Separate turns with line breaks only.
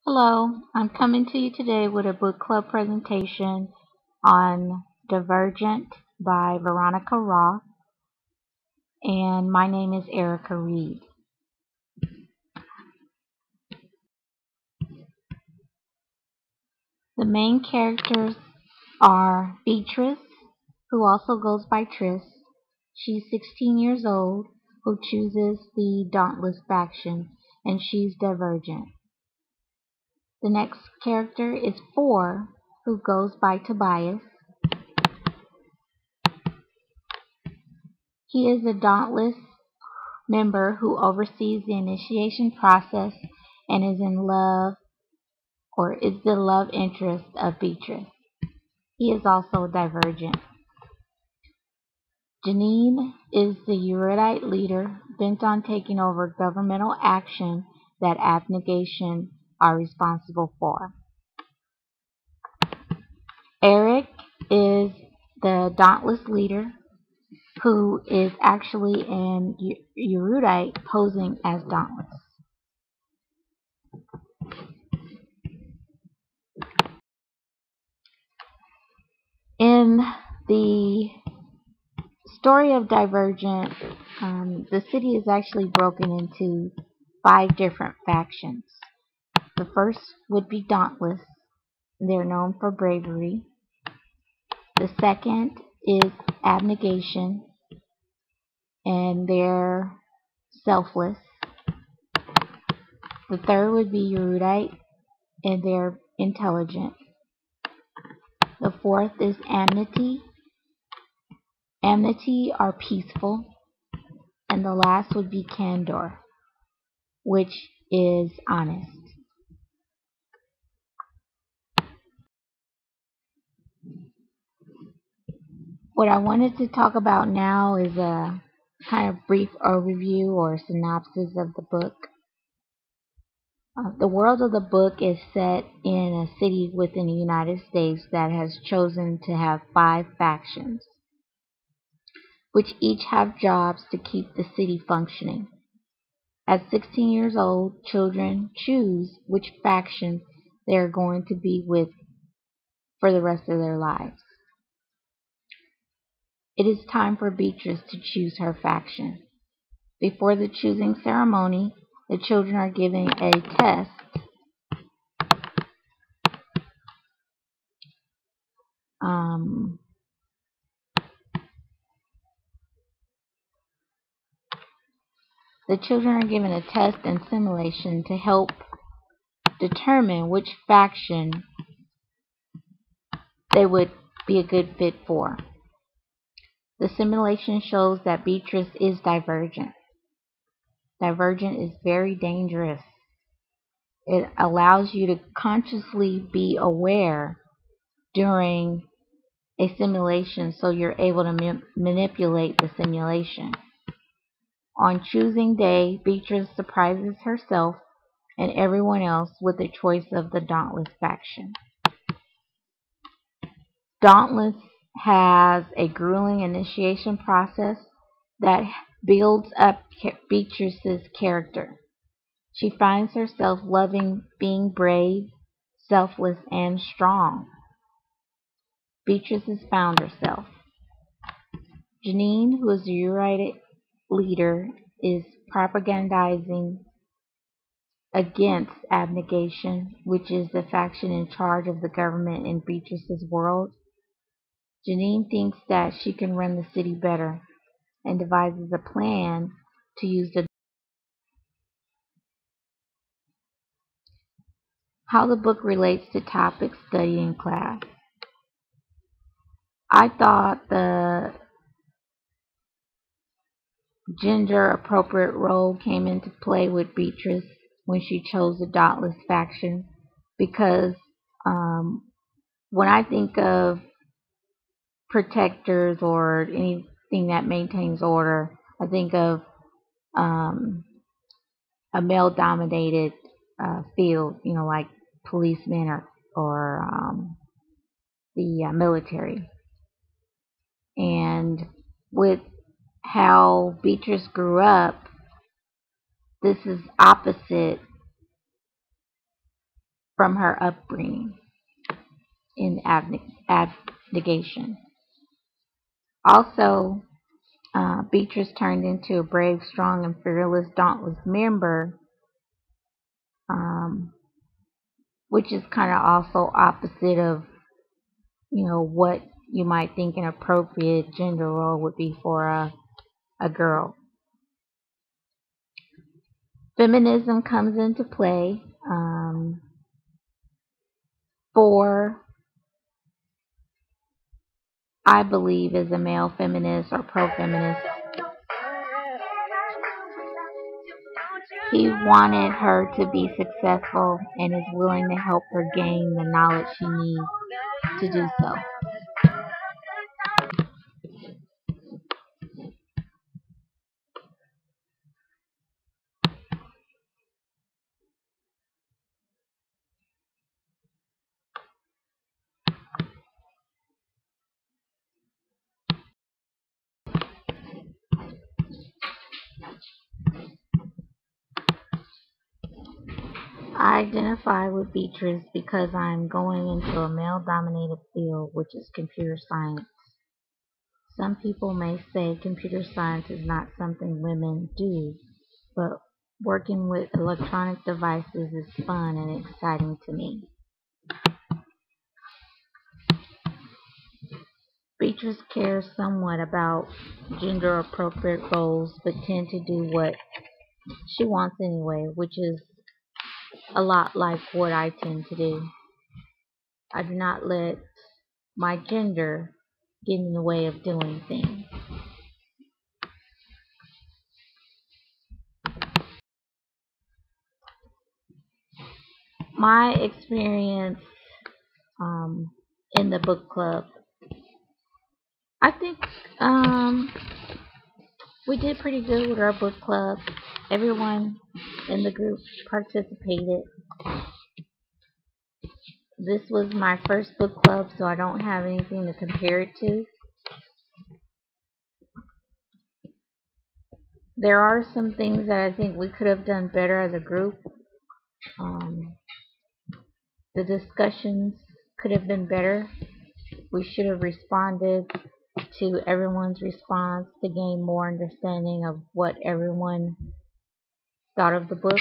Hello, I'm coming to you today with a book club presentation on Divergent by Veronica Roth, and my name is Erica Reed. The main characters are Beatrice, who also goes by Triss. She's 16 years old, who chooses the Dauntless faction, and she's Divergent. The next character is Four, who goes by Tobias. He is a Dauntless member who oversees the initiation process and is in love or is the love interest of Beatrice. He is also divergent. Janine is the erudite leader bent on taking over governmental action that abnegation are responsible for. Eric is the dauntless leader who is actually an erudite posing as dauntless. In the story of Divergent, the city is actually broken into 5 different factions. The first would be Dauntless. They're known for bravery. The second is Abnegation, and they're selfless. The third would be Erudite, and they're intelligent. The fourth is Amity. Amity are peaceful. And the last would be Candor, which is honest. What I wanted to talk about now is a kind of brief overview or synopsis of the book. The world of the book is set in a city within the United States that has chosen to have 5 factions, which each have jobs to keep the city functioning. At 16 years old, children choose which faction they are going to be with for the rest of their lives. It is time for Beatrice to choose her faction. Before the choosing ceremony, the children are given a test and simulation to help determine which faction they would be a good fit for. The simulation shows that Beatrice is divergent. Divergent is very dangerous. It allows you to consciously be aware during a simulation so you're able to manipulate the simulation. On choosing day, Beatrice surprises herself and everyone else with the choice of the Dauntless faction. Dauntless has a grueling initiation process that builds up Beatrice's character. She finds herself loving being brave, selfless, and strong. Beatrice has found herself. Janine, who is the erudite leader, is propagandizing against abnegation, which is the faction in charge of the government in Beatrice's world. Janine thinks that she can run the city better and devises a plan to use the how the book relates to topics studied in class. I thought the gender appropriate role came into play with Beatrice when she chose the Dauntless faction because when I think of protectors or anything that maintains order, I think of a male-dominated field, like policemen or the military. And with how Beatrice grew up, this is opposite from her upbringing in abnegation. Also, Beatrice turned into a brave, strong, and fearless Dauntless member, which is kind of also opposite of, what you might think an appropriate gender role would be for a girl. Feminism comes into play for, I believe, as a male feminist or pro-feminist. He wanted her to be successful and is willing to help her gain the knowledge she needs to do so. I identify with Beatrice because I'm going into a male-dominated field, which is computer science. Some people may say computer science is not something women do, but working with electronic devices is fun and exciting to me. Beatrice cares somewhat about gender-appropriate roles, but tends to do what she wants anyway, which is a lot like what I tend to do. I do not let my gender get in the way of doing things. My experience in the book club, I think we did pretty good with our book club. Everyone in the group participated. This was my first book club, so I don't have anything to compare it to. There are some things that I think we could have done better as a group. The discussions could have been better. We should have responded to everyone's response to gain more understanding of what everyone thought of the book.